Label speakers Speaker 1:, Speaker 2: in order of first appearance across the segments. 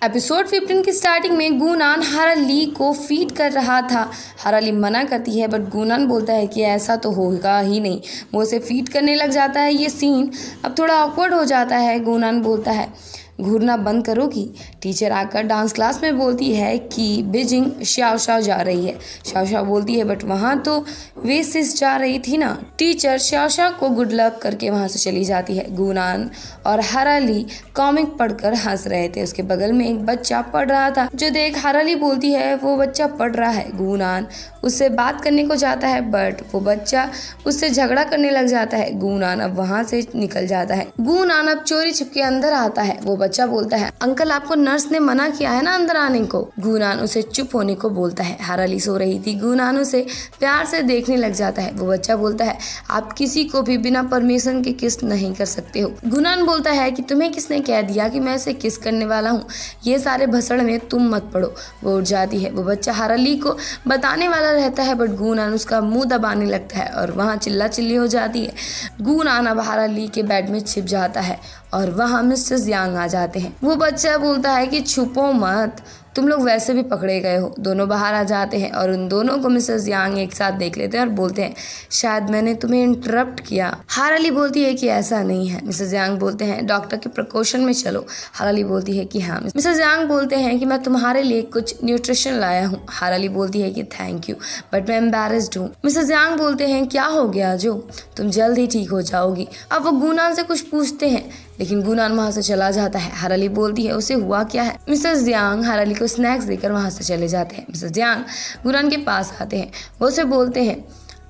Speaker 1: Episode 15 की starting में गूनान हारा ली को फीड कर रहा था। हारा ली मना करती है बट गूनान बोलता है कि ऐसा तो होगा ही नहीं। वो उसे फीड करने लग जाता है। ये सीन अब थोड़ा ऑकवर्ड हो जाता है। गूनान बोलता है घूरना बंद करोगी। टीचर आकर डांस क्लास में बोलती है कि बीजिंग शाओ शाओ जा रही है। शाओ शाओ बोलती है बट वहाँ तो वे सिस जा रही थी ना। टीचर शाओ शाओ को गुड लक करके वहाँ से चली जाती है। गूनान और हारा ली कॉमिक पढ़कर हंस रहे थे। उसके बगल में एक बच्चा पढ़ रहा था जो देख हारा ली बोलती है वो बच्चा पढ़ रहा है। गूनान उससे बात करने को जाता है बट वो बच्चा उससे झगड़ा करने लग जाता है। गूनान अब वहाँ से निकल जाता है। गूनान अब चोरी छिपके अंदर आता है। वो बच्चा बोलता है अंकल आपको नर्स ने मना किया है ना अंदर आने को। गूनान उसे चुप होने को बोलता है। हारा ली सो रही थी। गूनान उसे प्यार से देखने लग जाता है। वो बच्चा बोलता है आप किसी को भी बिना परमिशन के किस नहीं कर सकते हो। गूनान बोलता है कि तुम्हें किसने कह दिया कि मैं इसे किस करने वाला हूँ। ये सारे भसड़ में तुम मत पड़ो। वो उठ जाती है। वो बच्चा हारा ली को बताने वाला रहता है बट गूनान उसका मुंह दबाने लगता है और वहाँ चिल्ला चिल्ली हो जाती है। गूनान अब हारा ली के बेड में छिप जाता है और वहाँ मिस्टर यांग आ जाते हैं। वो बच्चा बोलता है कि छुपो मत, तुम लोग वैसे भी पकड़े गए हो। दोनों बाहर आ जाते हैं और उन दोनों को मिसेस यांग एक साथ देख लेते हैं और बोलते हैं शायद मैंने तुम्हें इंटरप्ट किया। हारा ली बोलती है कि ऐसा नहीं है। मिसेस यांग बोलते हैं डॉक्टर के प्रिकॉशन में चलो। हारा ली बोलती है कि हाँ। मिसेस यांग बोलते हैं कि मैं तुम्हारे लिए कुछ न्यूट्रिशन लाया हूँ। हारा ली बोलती है कि थैंक यू बट मैं एम्बैरेस्ड हूँ। मिसेस यांग बोलते हैं क्या हो गया जो, तुम जल्द ही ठीक हो जाओगी। अब वो गूनान से कुछ पूछते हैं लेकिन गूनान वहाँ से चला जाता है। हारा ली बोलती है उसे हुआ क्या है। मिसेस यांग हारा ली को स्नैक्स देकर वहाँ से चले जाते हैं। मिसेस यांग गूनान के पास आते हैं। वो उसे बोलते हैं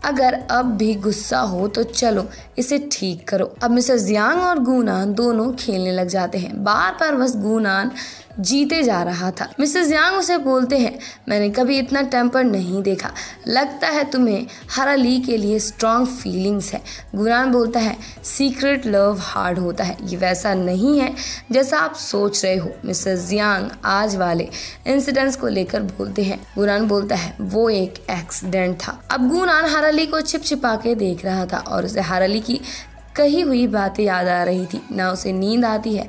Speaker 1: अगर अब भी गुस्सा हो तो चलो इसे ठीक करो। अब मिसेस यांग और गूनान दोनों खेलने लग जाते हैं। बार बार बस गूनान जीते जा रहा था। मिसेस यांग उसे बोलते हैं मैंने कभी इतना टेम्पर नहीं देखा, लगता है तुम्हें हारा ली के लिए स्ट्रॉन्ग फीलिंग्स है। गूनान बोलता है सीक्रेट लव हार्ड होता है, ये वैसा नहीं है जैसा आप सोच रहे हो। मिसेस यांग आज वाले इंसिडेंट्स को लेकर बोलते हैं। गूनान बोलता है वो एक एक्सीडेंट था। अब गूनान हारा ली को छिप छिपा के देख रहा था और उसे हारा ली की कही हुई बातें याद आ रही थी। ना उसे नींद आती है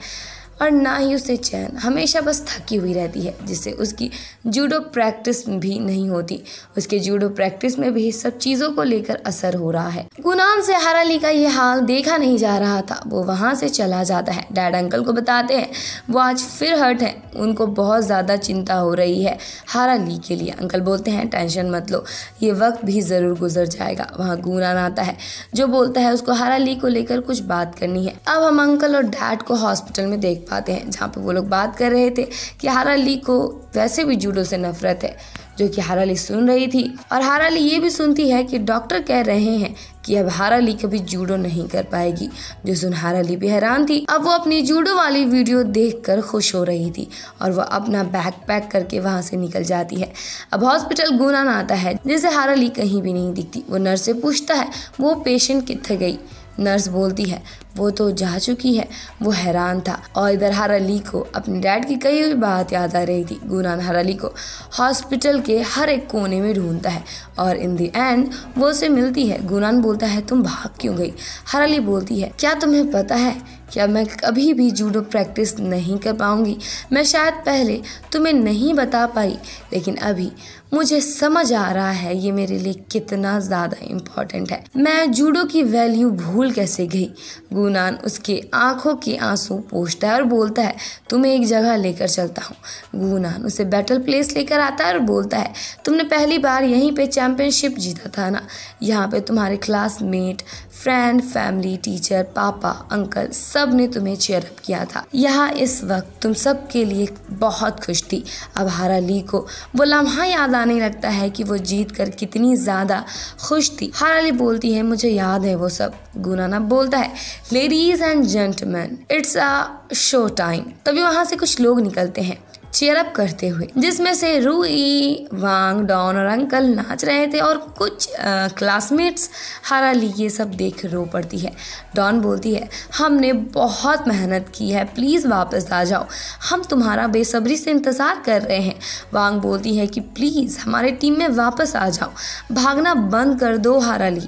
Speaker 1: और ना ही उसे चैन, हमेशा बस थकी हुई रहती है जिससे उसकी जूडो प्रैक्टिस भी नहीं होती। उसके जूडो प्रैक्टिस में भी सब चीज़ों को लेकर असर हो रहा है। गूनान से हारा ली का ये हाल देखा नहीं जा रहा था। वो वहाँ से चला जाता है। डैड अंकल को बताते हैं वो आज फिर हर्ट है। उनको बहुत ज़्यादा चिंता हो रही है हारा ली के लिए। अंकल बोलते हैं टेंशन मत लो, ये वक्त भी ज़रूर गुजर जाएगा। वहाँ गूनान आता है जो बोलता है उसको हारा ली को लेकर कुछ बात करनी है। अब हम अंकल और डैड को हॉस्पिटल में देख पाते हैं जहाँ पे वो लोग बात कर रहे थे कि हारा ली को वैसे भी जूडो से नफरत है, जो कि हारा ली सुन रही थी। और हारा ली ये भी सुनती है कि डॉक्टर कह रहे हैं कि अब हारा ली कभी जूडो नहीं कर पाएगी, जो सुन हारा ली भी हैरान थी। अब वो अपनी जूडो वाली वीडियो देखकर खुश हो रही थी और वो अपना बैग पैक करके वहाँ से निकल जाती है। अब हॉस्पिटल गूनान आता है जिसे हारा ली कहीं भी नहीं दिखती। वो नर्स से पूछता है वो पेशेंट कितने गई। नर्स बोलती है वो तो जा चुकी है। वो हैरान था और इधर हारा ली को अपने डैड की कही हुई बात याद आ रही थी। गूनान हारा ली को हॉस्पिटल के हर एक कोने में ढूंढता है और इन द एंड वो उसे मिलती है। गूनान बोलता है तुम भाग क्यों गई। हारा ली बोलती है क्या तुम्हें पता है क्या मैं कभी भी जूडो प्रैक्टिस नहीं कर पाऊंगी। मैं शायद पहले तुम्हें नहीं बता पाई लेकिन अभी मुझे समझ आ रहा है ये मेरे लिए कितना ज़्यादा इम्पोर्टेंट है। मैं जूडो की वैल्यू भूल कैसे गई। गूनान उसके आंखों के आंसू पोंछता है और बोलता है तुम्हें एक जगह लेकर चलता हूँ। गूनान उसे बैटल प्लेस लेकर आता है और बोलता है तुमने पहली बार यहीं पे चैंपियनशिप जीता था ना। यहाँ पे तुम्हारे क्लासमेट, फ्रेंड, फैमिली, टीचर, पापा, अंकल सब ने तुम्हें चीयर अप किया था। यहाँ इस वक्त तुम सब के लिए बहुत खुश थी। अब हारा ली को वो लम्हा याद आने लगता है कि वो जीत कर कितनी ज़्यादा खुश थी। हारा ली बोलती है मुझे याद है वो सब। गूनान बोलता है ladies and gentleman it's a show time. तभी वहाँ से कुछ लोग निकलते हैं चीयर अप करते हुए, जिसमें से रूई, वांग, डॉन और अंकल नाच रहे थे और कुछ क्लासमेट्स। हारा ली ये सब देख रो पड़ती है। डॉन बोलती है हमने बहुत मेहनत की है, प्लीज़ वापस आ जाओ, हम तुम्हारा बेसब्री से इंतज़ार कर रहे हैं। वांग बोलती है कि प्लीज़ हमारे टीम में वापस आ जाओ, भागना बंद कर दो हारा ली,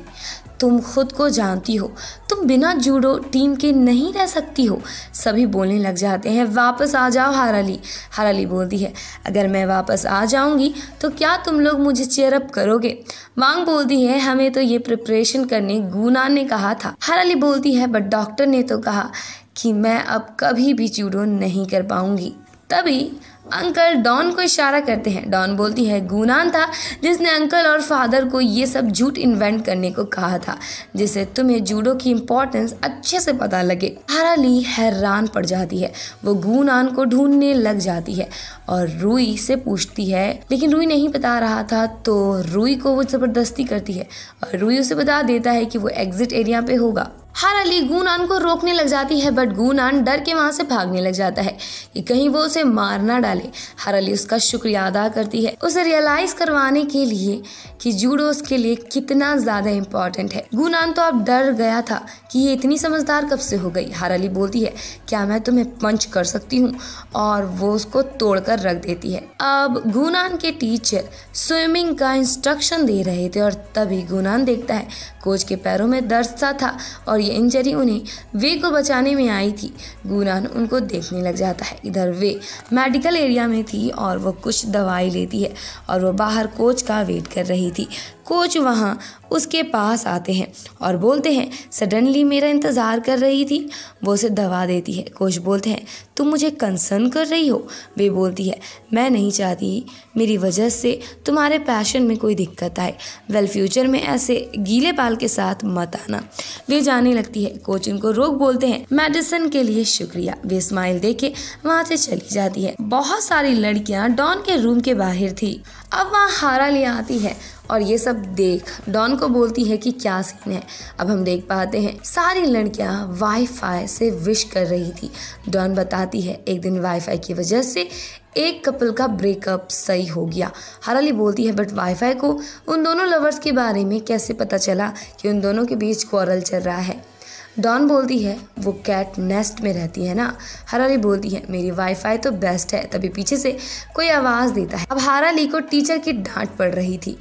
Speaker 1: तुम खुद को जानती हो, तुम बिना जूडो टीम के नहीं रह सकती हो। सभी बोलने लग जाते हैं, वापस आ जाओ हाराली। हाराली बोलती है, अगर मैं वापस आ जाऊंगी तो क्या तुम लोग मुझे चीयर अप करोगे? वांग बोलती है, हमें तो ये प्रिपरेशन करने गुनान ने कहा था। हाराली बोलती है, बट डॉक्टर ने तो कहा कि मैं अब कभी भी जूडो नहीं कर पाऊंगी। तभी अंकल डॉन को इशारा करते हैं। डॉन बोलती है, गुनान था जिसने अंकल और फादर को ये सब झूठ इन्वेंट करने को कहा था, जिससे तुम्हें जूडो की इम्पोर्टेंस अच्छे से पता लगे। हाराली हैरान पड़ जाती है। वो गुनान को ढूंढने लग जाती है और रूई से पूछती है, लेकिन रूई नहीं बता रहा था, तो रूई को वो ज़बरदस्ती करती है और रूई उसे बता देता है कि वो एग्जिट एरिया पे होगा। हाराली गुनान को रोकने लग जाती है, बट गुनान डर के वहाँ से भागने लग जाता है कि कहीं वो उसे मार ना डाले। हाराली उसका शुक्रिया अदा करती है, उसे रियलाइज़ करवाने के लिए कि जूडो उसके लिए कितना ज़्यादा इम्पॉर्टेंट है। गुनान तो अब डर गया था कि ये इतनी समझदार कब से हो गई। हाराली बोलती है, क्या मैं तुम्हें पंच कर सकती हूँ? और वो उसको तोड़कर रख देती है। अब गुनान के टीचर स्विमिंग का इंस्ट्रक्शन दे रहे थे और तभी गुनान देखता है कोच के पैरों में दर्द सा था और ये इंजरी उन्हें वे को बचाने में आई थी। गुनान उनको देखने लग जाता है। इधर वे मेडिकल एरिया में थी और वो कुछ दवाई लेती है और वो बाहर कोच का वेट कर रही थी। कोच वहाँ उसके पास आते हैं और बोलते हैं, सडनली मेरा इंतज़ार कर रही थी। वो उसे दवा देती है। कोच बोलते हैं, तुम मुझे कंसर्न कर रही हो? वे बोलती है, मैं नहीं चाहती मेरी वजह से तुम्हारे पैशन में कोई दिक्कत आए। वेल, फ्यूचर में ऐसे गीले बाल के साथ मत आना। वे जाने लगती है। कोच उनको रोक बोलते हैं, मेडिसिन के लिए शुक्रिया। वे स्माइल देके वहाँ से चली जाती है। बहुत सारी लड़कियाँ डॉन के रूम के बाहर थी। अब वहाँ हाराली आती है और ये सब देख डॉन को बोलती है कि क्या सीन है। अब हम देख पाते हैं सारी लड़कियां वाईफाई से विश कर रही थी। डॉन बताती है, एक दिन वाईफाई की वजह से एक कपल का ब्रेकअप सही हो गया। हाराली बोलती है, बट वाईफाई को उन दोनों लवर्स के बारे में कैसे पता चला कि उन दोनों के बीच क्वारल चल रहा है? डॉन बोलती है, वो कैट नेस्ट में रहती है ना। हाराली बोलती है, मेरी वाईफाई तो बेस्ट है। तभी पीछे से कोई आवाज़ देता है। अब हाराली को टीचर की डांट पड़ रही थी।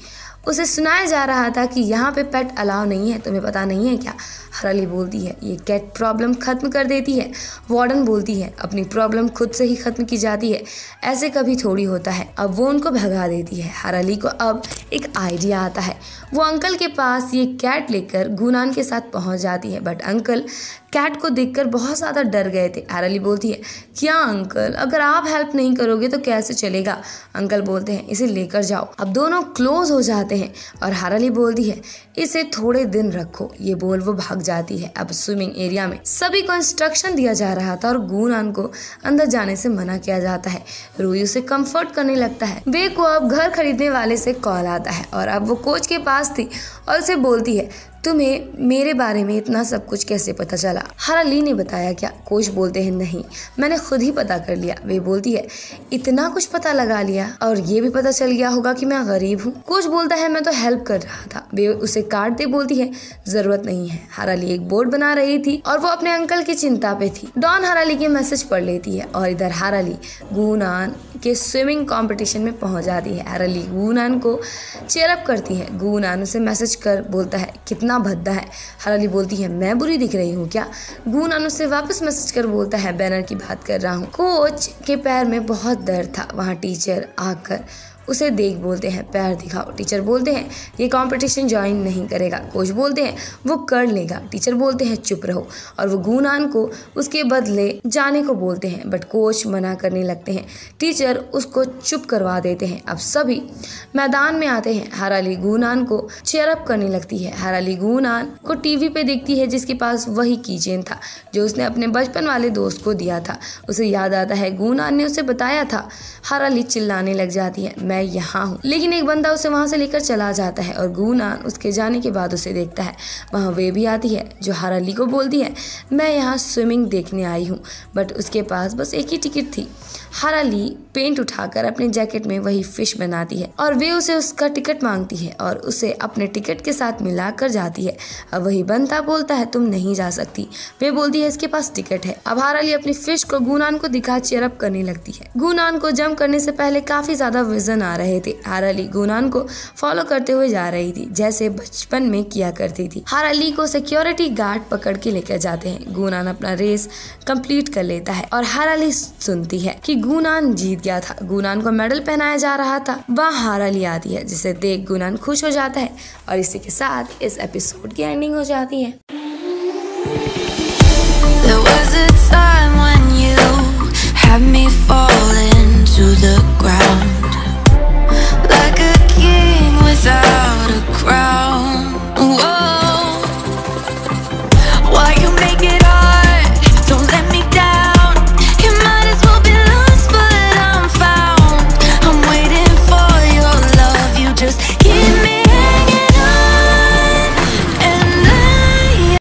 Speaker 1: उसे सुनाया जा रहा था कि यहाँ पे पेट अलाउ नहीं है, तुम्हें पता नहीं है क्या? हाराली बोलती है, ये कैट प्रॉब्लम ख़त्म कर देती है। वार्डन बोलती है, अपनी प्रॉब्लम खुद से ही ख़त्म की जाती है, ऐसे कभी थोड़ी होता है। अब वो उनको भगा देती है। हाराली को अब एक आइडिया आता है। वो अंकल के पास ये कैट लेकर गुनान के साथ पहुँच जाती है, बट अंकल कैट को देखकर बहुत ज़्यादा डर गए थे। हाराली बोलती है, क्या अंकल, अगर आप हेल्प नहीं करोगे तो कैसे चलेगा? अंकल बोलते हैं, इसे लेकर जाओ। अब दोनों क्लोज हो जाते हैं और हाराली बोलती है, इसे थोड़े दिन रखो। ये बोल वो भाग जाती है। अब स्विमिंग एरिया में सभी को इंस्ट्रक्शन दिया जा रहा था और गुनान को अंदर जाने से मना किया जाता है। रूई उसे कंफर्ट करने लगता है। वे को अब घर खरीदने वाले से कॉल आता है और अब वो कोच के पास थी और उसे बोलती है, तुम्हें मेरे बारे में इतना सब कुछ कैसे पता चला? हाराली ने बताया क्या? कोच बोलते हैं, नहीं, मैंने खुद ही पता कर लिया। वे बोलती है, इतना कुछ पता लगा लिया और ये भी पता चल गया होगा कि मैं गरीब हूँ? कोच बोलता है, मैं तो हेल्प कर रहा था। वे उसे काट दे बोलती है, जरूरत नहीं है। हाराली एक बोर्ड बना रही थी और वो अपने अंकल की चिंता पे थी। डॉन हाराली के मैसेज पढ़ लेती है और इधर हाराली गुनान के स्विमिंग कंपटीशन में पहुंच जाती है। हाराली गुनान को चीयर अप करती है। गुनान उसे मैसेज कर बोलता है, कितना भद्दा है। हाराली बोलती है, मैं बुरी दिख रही हूँ क्या? गुनान उसे वापस मैसेज कर बोलता है, बैनर की बात कर रहा हूँ। कोच के पैर में बहुत दर्द था। वहाँ टीचर आकर उसे देख बोलते हैं, पैर दिखाओ। टीचर बोलते हैं, ये कंपटीशन ज्वाइन नहीं करेगा। कोच बोलते हैं, वो कर लेगा। टीचर बोलते हैं, चुप रहो, और वो गुनान को उसके बदले जाने को बोलते हैं, बट कोच मना करने लगते हैं। टीचर उसको चुप करवा देते हैं। अब सभी मैदान में आते हैं। हाराली गुनान को चीयर अप करने लगती है। हाराली गुनान को टीवी पे देखती है जिसके पास वही कीचेन था जो उसने अपने बचपन वाले दोस्त को दिया था। उसे याद आता है गुनान ने उसे बताया था। हाराली चिल्लाने लग जाती है, मैं यहाँ हूँ, लेकिन एक बंदा उसे वहाँ से लेकर चला जाता है और गुनान उसके जाने के बाद उसे देखता है। वहाँ वे भी आती है जो हाराली को बोलती है, मैं यहाँ स्विमिंग देखने आई हूँ, बट उसके पास बस एक ही टिकट थी। हाराली पेंट उठाकर अपने जैकेट में वही फिश बनाती है और वे उसे उसका टिकट मांगती है और उसे अपने टिकट के साथ मिलाकर जाती है। अब वही बंदा बोलता है, तुम नहीं जा सकती। वे बोलती है, इसके पास टिकट है। अब हाराली अपनी फिश को गुनान को दिखा चीयर अप करने लगती है। गुनान को जंप करने से पहले काफी ज्यादा वजन गुनान आ रहे थे। हाराली गुनान को फॉलो करते हुए जा रही थी जैसे बचपन में किया करती थी। हाराली को सिक्योरिटी गार्ड पकड़ के लेकर जाते हैं। गुनान अपना रेस कंप्लीट कर लेता है और हाराली सुनती है कि गुनान जीत गया था। गुनान को मेडल पहनाया जा रहा था। वहाँ हाराली आती है जिसे देख गुनान खुश हो जाता है और इसी के साथ इस एपिसोड की एंडिंग हो जाती है।
Speaker 2: There was a time when you had me fall